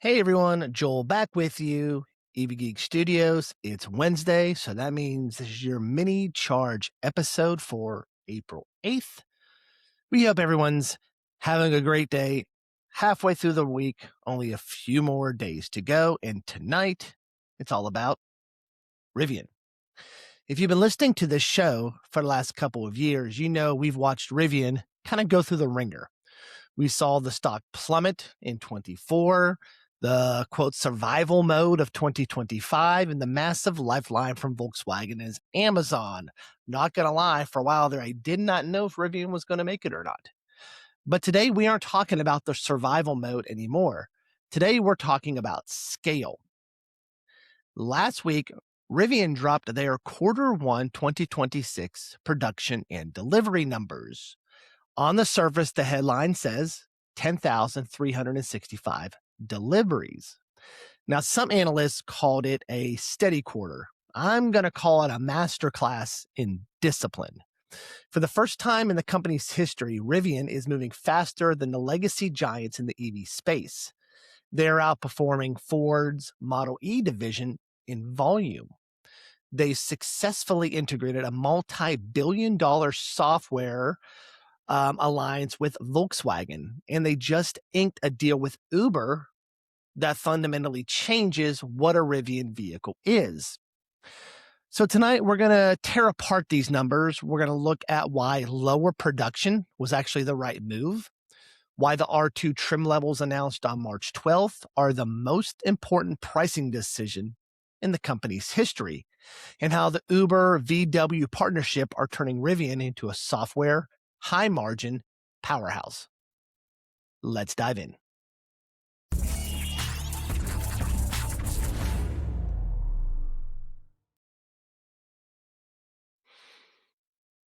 Hey everyone, Joel back with you, Geek Studios. It's Wednesday, so that means this is your mini charge episode for April 8th. We hope everyone's having a great day. Halfway through the week, only a few more days to go, and tonight it's all about Rivian. If you've been listening to this show for the last couple of years, you know we've watched Rivian kind of go through the ringer. We saw the stock plummet in 24, the quote survival mode of 2025, and the massive lifeline from Volkswagen is Amazon. Not going to lie, for a while there, I did not know if Rivian was going to make it or not. But today we aren't talking about the survival mode anymore. Today we're talking about scale. Last week, Rivian dropped their Q1 2026 production and delivery numbers. On the surface, the headline says 10,365 deliveries. Now, some analysts called it a steady quarter. I'm going to call it a masterclass in discipline. For the first time in the company's history, Rivian is moving faster than the legacy giants in the EV space. They're outperforming Ford's Model E division in volume. They successfully integrated a multi-billion-dollar software alliance with Volkswagen, and they just inked a deal with Uber that fundamentally changes what a Rivian vehicle is. So tonight we're going to tear apart these numbers. We're going to look at why lower production was actually the right move, why the R2 trim levels announced on March 12th are the most important pricing decision in the company's history, and how the Uber VW partnership are turning Rivian into a software high-margin powerhouse. Let's dive in.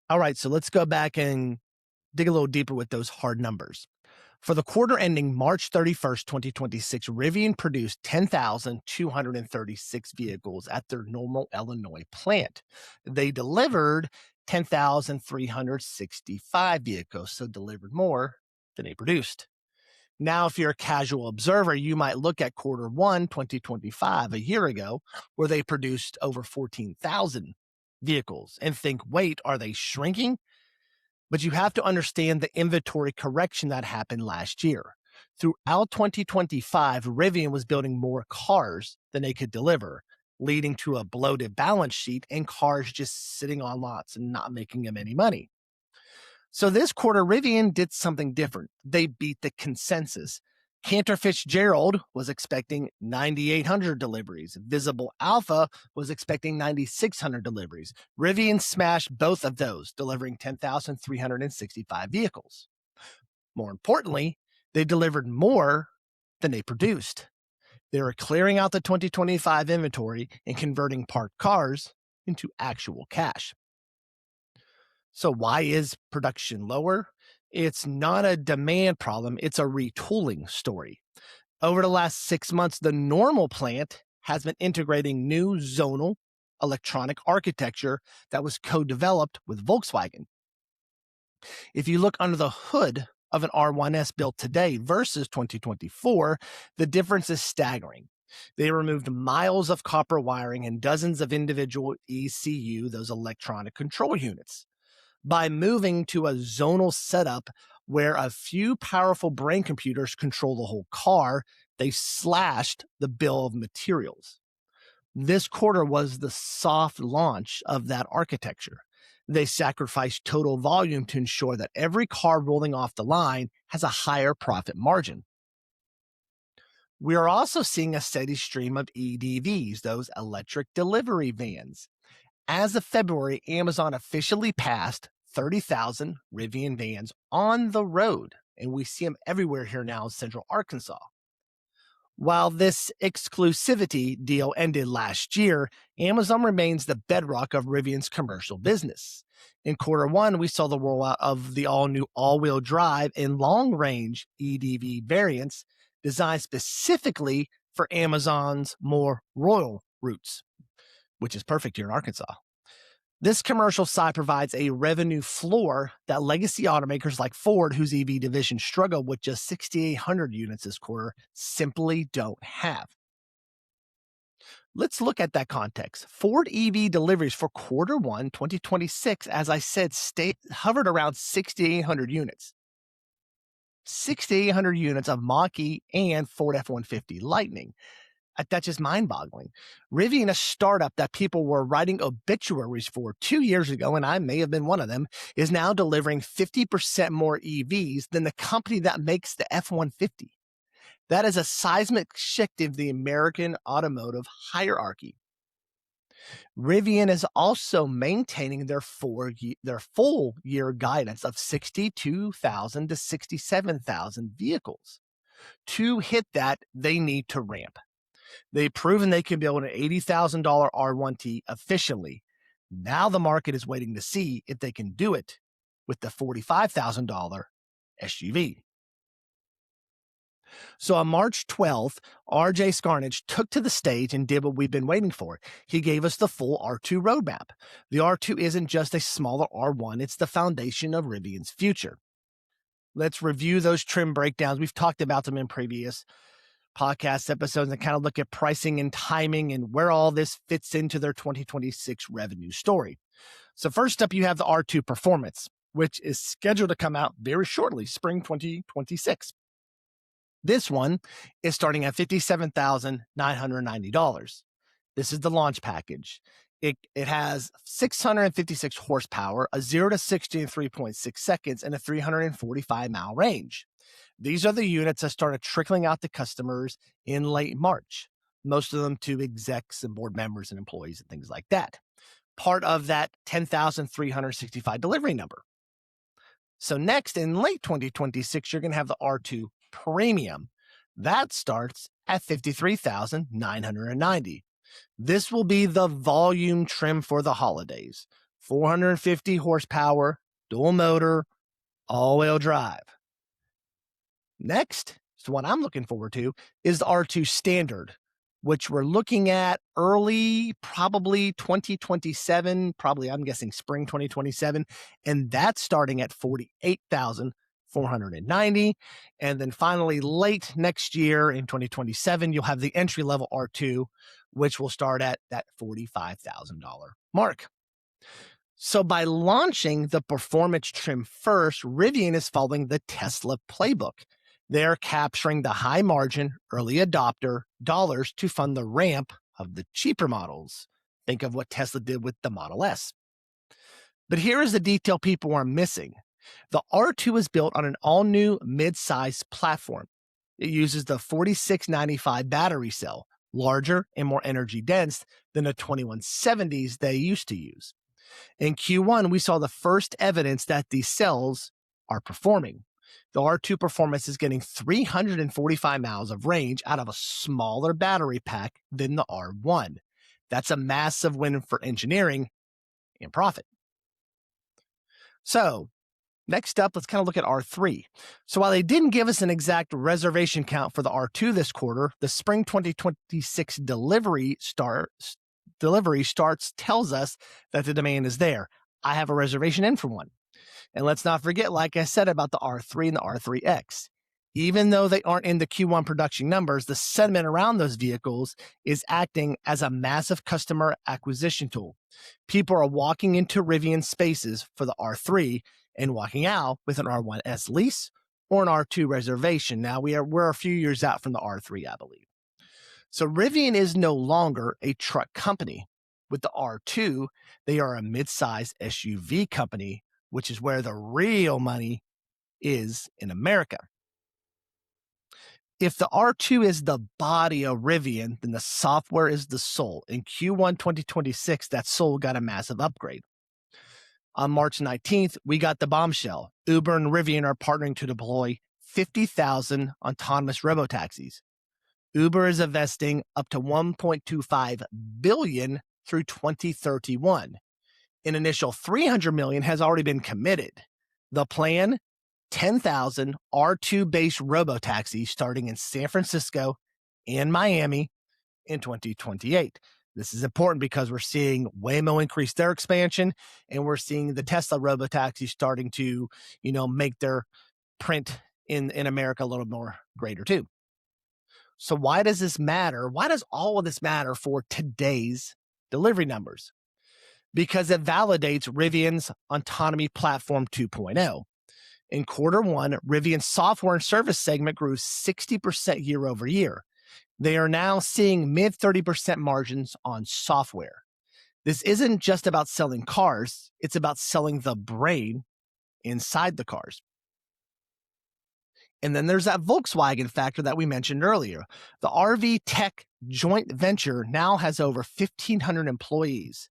All right, so let's go back and dig a little deeper with those hard numbers. For the quarter ending March 31st, 2026, Rivian produced 10,236 vehicles at their Normal, Illinois plant. They delivered 10,365 vehicles, so delivered more than they produced. Now, if you're a casual observer, you might look at Q1 2025, a year ago, where they produced over 14,000 vehicles and think, wait, are they shrinking? But you have to understand the inventory correction that happened last year. Throughout 2025, Rivian was building more cars than they could deliver, leading to a bloated balance sheet and cars just sitting on lots and not making them any money. So this quarter, Rivian did something different. They beat the consensus. Cantor Fitzgerald was expecting 9,800 deliveries. Visible Alpha was expecting 9,600 deliveries. Rivian smashed both of those, delivering 10,365 vehicles. More importantly, they delivered more than they produced. They were clearing out the 2025 inventory and converting parked cars into actual cash. So why is production lower? It's not a demand problem, it's a retooling story. Over the last 6 months, the Normal plant has been integrating new zonal electronic architecture that was co-developed with Volkswagen. If you look under the hood of an R1S built today versus 2024, the difference is staggering. They removed miles of copper wiring and dozens of individual ECU, those electronic control units. By moving to a zonal setup where a few powerful brain computers control the whole car, they slashed the bill of materials. This quarter was the soft launch of that architecture. They sacrificed total volume to ensure that every car rolling off the line has a higher profit margin. We are also seeing a steady stream of EDVs, those electric delivery vans. As of February, Amazon officially passed 30,000 Rivian vans on the road, and we see them everywhere here now in Central Arkansas. While this exclusivity deal ended last year, Amazon remains the bedrock of Rivian's commercial business. In Q1, we saw the rollout of the all-new all-wheel drive and long-range EDV variants designed specifically for Amazon's more rural routes, which is perfect here in Arkansas. This commercial side provides a revenue floor that legacy automakers like Ford, whose EV division struggled with just 6,800 units this quarter, simply don't have. Let's look at that context. Ford EV deliveries for quarter one, 2026, as I said, hovered around 6,800 units. 6,800 units of Mach-E and Ford F-150 Lightning. That's just mind-boggling. Rivian, a startup that people were writing obituaries for 2 years ago, and I may have been one of them, is now delivering 50% more EVs than the company that makes the F-150. That is a seismic shift in the American automotive hierarchy. Rivian is also maintaining their full year guidance of 62,000 to 67,000 vehicles. To hit that, they need to ramp. They've proven they can build an $80,000 R1T efficiently. Now the market is waiting to see if they can do it with the $45,000 SUV. So on March 12th, RJ Scarnage took to the stage and did what we've been waiting for. He gave us the full R2 roadmap. The R2 isn't just a smaller R1, it's the foundation of Rivian's future. Let's review those trim breakdowns. We've talked about them in previous podcast episodes and kind of look at pricing and timing and where all this fits into their 2026 revenue story. So first up, you have the R2 Performance, which is scheduled to come out very shortly, spring 2026. This one is starting at $57,990. This is the launch package. It has 656 horsepower, a 0 to 60 in 3.6 seconds, and a 345-mile range. These are the units that started trickling out to customers in late March, most of them to execs and board members and employees and things like that. Part of that 10,365 delivery number. So next, in late 2026, you're going to have the R2 Premium. That starts at $53,990. This will be the volume trim for the holidays. 450 horsepower, dual motor, all-wheel drive. Next, so what I'm looking forward to is the R2 Standard, which we're looking at early, probably 2027, probably I'm guessing spring 2027, and that's starting at $48,490. And then finally, late next year in 2027, you'll have the entry-level R2, which will start at that $45,000 mark. So by launching the performance trim first, Rivian is following the Tesla playbook. They're capturing the high margin early adopter dollars to fund the ramp of the cheaper models. Think of what Tesla did with the Model S. But here is the detail people are missing. The R2 is built on an all-new mid-size platform. It uses the 4695 battery cell, larger and more energy dense than the 2170s they used to use. In Q1, we saw the first evidence that these cells are performing. The R2 Performance is getting 345 miles of range out of a smaller battery pack than the R1. That's a massive win for engineering and profit. So next up, let's kind of look at R3. So while they didn't give us an exact reservation count for the R2 this quarter, the spring 2026 delivery starts tells us that the demand is there. I have a reservation in for one. And let's not forget, like I said, about the R3 and the R3X. Even though they aren't in the Q1 production numbers, the sentiment around those vehicles is acting as a massive customer acquisition tool. People are walking into Rivian spaces for the R3 and walking out with an R1S lease or an R2 reservation. Now we're a few years out from the R3, I believe. So Rivian is no longer a truck company. With the R2, they are a mid-size SUV company, which is where the real money is in America. If the R2 is the body of Rivian, then the software is the soul. In Q1 2026, that soul got a massive upgrade. On March 19th, we got the bombshell. Uber and Rivian are partnering to deploy 50,000 autonomous robotaxis. Uber is investing up to $1.25 billion through 2031. An initial $300 million has already been committed. The plan, 10,000 R2-based robotaxis starting in San Francisco and Miami in 2028. This is important because we're seeing Waymo increase their expansion, and we're seeing the Tesla robotaxi starting to, make their print in America a little more greater too. So why does this matter? Why does all of this matter for today's delivery numbers? Because it validates Rivian's Autonomy Platform 2.0. In quarter one, Rivian's software and service segment grew 60% year over year. They are now seeing mid 30% margins on software. This isn't just about selling cars, it's about selling the brain inside the cars. And then there's that Volkswagen factor that we mentioned earlier. The RV Tech joint venture now has over 1,500 employees.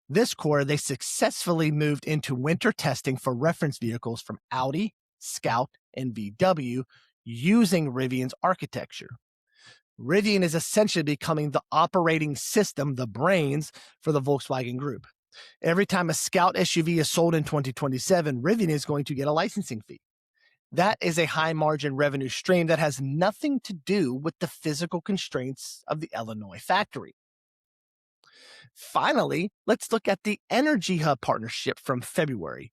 This quarter, they successfully moved into winter testing for reference vehicles from Audi, Scout, and VW using Rivian's architecture. Rivian is essentially becoming the operating system, the brains for the Volkswagen Group. Every time a Scout SUV is sold in 2027, Rivian is going to get a licensing fee. That is a high margin revenue stream that has nothing to do with the physical constraints of the Illinois factory. Finally, let's look at the Energy Hub partnership from February.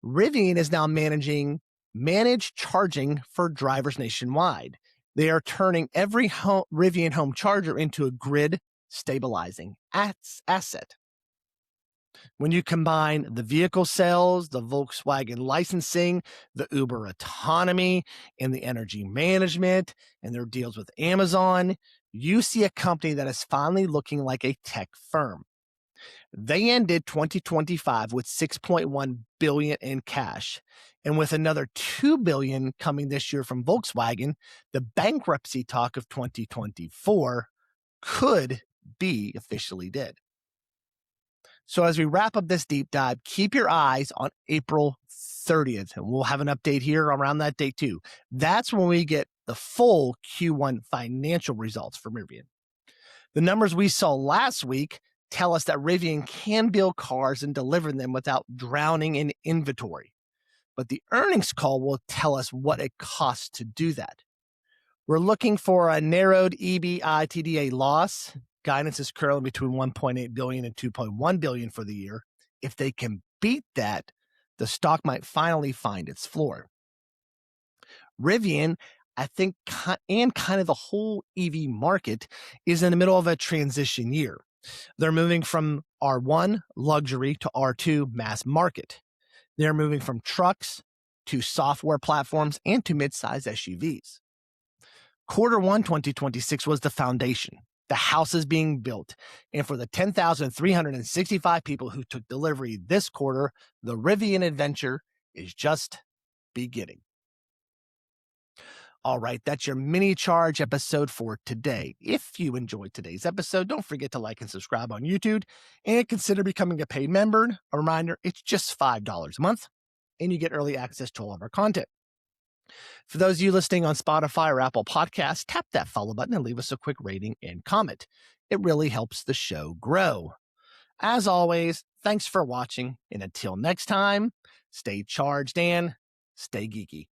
Rivian is now managed charging for drivers nationwide. They are turning every Rivian home charger into a grid stabilizing asset. When you combine the vehicle sales, the Volkswagen licensing, the Uber autonomy, and the energy management, and their deals with Amazon, you see a company that is finally looking like a tech firm. They ended 2025 with $6.1 billion in cash. And with another $2 billion coming this year from Volkswagen, the bankruptcy talk of 2024 could be officially dead. So as we wrap up this deep dive, keep your eyes on April 30th, and we'll have an update here around that date too. That's when we get the full Q1 financial results from Rivian. The numbers we saw last week tell us that Rivian can build cars and deliver them without drowning in inventory. But the earnings call will tell us what it costs to do that. We're looking for a narrowed EBITDA loss. Guidance is currently between $1.8 billion and $2.1 billion for the year. If they can beat that, the stock might finally find its floor. Rivian, I think, and kind of the whole EV market is in the middle of a transition year. They're moving from R1 luxury to R2 mass market. They're moving from trucks to software platforms and to mid-size SUVs. Quarter 1 2026 was the foundation. The house is being built. And for the 10,365 people who took delivery this quarter, the Rivian adventure is just beginning. All right, that's your mini charge episode for today. If you enjoyed today's episode, don't forget to like and subscribe on YouTube and consider becoming a paid member. A reminder, it's just $5 a month and you get early access to all of our content. For those of you listening on Spotify or Apple Podcasts, tap that follow button and leave us a quick rating and comment. It really helps the show grow. As always, thanks for watching, and until next time, stay charged and stay geeky.